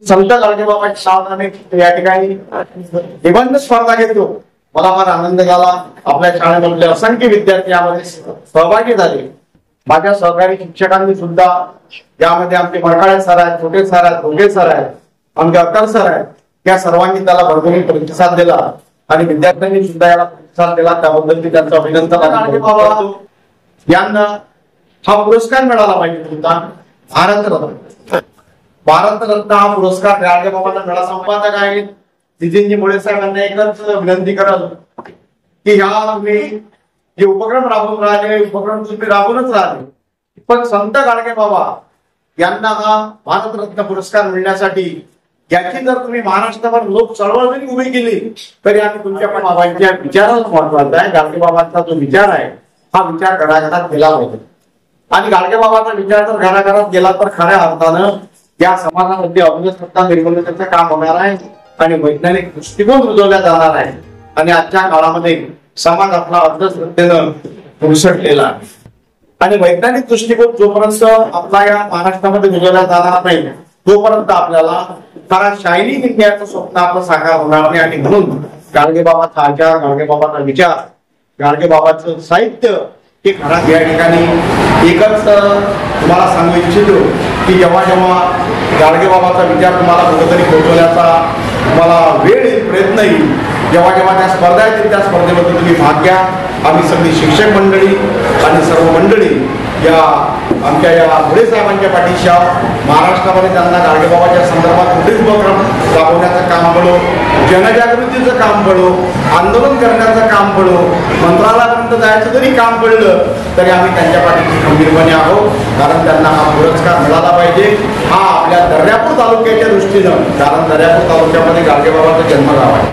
संत गाडगेबाबांच्या नावाने या ठिकाणी निबंध स्पर्धा घेतो। मला फार आनंद झाला। आपल्या शाळेमधले असंख्य विद्यार्थी यामध्ये सहभागी झाले। माझ्या सहकारी शिक्षकांनी सुद्धा यामध्ये आमचे मरकाळे सर आहेत, छोटे सर आहेत, भोगे सर आहेत, आमचे अक्कर सर आहेत, या सर्वांनी त्याला भरभरून प्रतिसाद दिला आणि विद्यार्थ्यांनी सुद्धा याला प्रतिसाद दिला। त्याबद्दल मी त्यांचं अभिनंदन करतो। यांना हा पुरस्कार मिळाला पाहिजे होता, भारतरत्न। भारतरत्न हा पुरस्कार गाडगेबाबांना मिळाला। संपादक आहेत जितेंद्र मुळे साहेबांना एकच विनंती करत की ह्या तुम्ही जे उपक्रम राबवून राहिले, उपक्रम तुम्ही राबवूनच राहिले, पण संत गाडगेबाबा यांना हा भारतरत्न पुरस्कार मिळण्यासाठी याची जर तुम्ही महाराष्ट्रावर लोक चळवळ जरी उभी केली तरी आम्ही तुमच्या बाबांच्या विचाराला महत्वाचा आहे। गाडगेबाबांचा जो विचार आहे हा विचार घराघरात गेला पाहिजे आणि गाडगेबाबांचा विचार जर घराघरात गेला तर खऱ्या अर्थानं या समाजामध्ये अंधश्रद्धा निर्मूलनाचं काम होणार आहे आणि वैज्ञानिक दृष्टिकोन रुजवला जाणार आहे आणि आजच्या काळामध्ये समाज आपला अंधश्रद्धेनं पुरसटलेला आहे आणि वैज्ञानिक दृष्टिकोन जोपर्यंत आपला या महाराष्ट्रामध्ये रुजवला जाणार नाही तोपर्यंत आपल्याला खरा शायनिंग इंडियाचं स्वप्न आपलं साकार होणार नाही। आणि म्हणून गाडगेबाबाचा आचार, गाडगेबाबाचा विचार, गाडगेबाबाचं साहित्य हे घरात या ठिकाणी एकच तुम्हाला सांगू इच्छितो की जेव्हा जेव्हा गाडगेबाबाचा विचार तुम्हाला कुठेतरी पोहोचवण्याचा तुम्हाला वेळ येईल, प्रयत्न येईल, जेव्हा जेव्हा त्या स्पर्धा येतील त्या स्पर्धेमध्ये तुम्ही भाग घ्या। आम्ही सगळी शिक्षक मंडळी आणि सर्व मंडळी या आमच्या या मुळे साहेबांच्या पाठीशी आहोत। महाराष्ट्रामध्ये त्यांना गाडगेबाबाच्या संदर्भात कुठेच उपक्रम राबवण्याचं काम पडो, जनजागृतीचं काम पडो, आंदोलन करण्याचं काम पडो, मंत्रालयापर्यंत जायचं जरी काम पडलं तरी आम्ही त्यांच्या पाठीशी खंबीरपणे आहोत, कारण त्यांना हा पुरस्कार मिळाला पाहिजे। हा आपल्या दर्यापूर तालुक्याच्या दृष्टीनं, कारण दर्यापूर तालुक्यामध्ये गाडगेबाबाचं जन्मगाव आहे।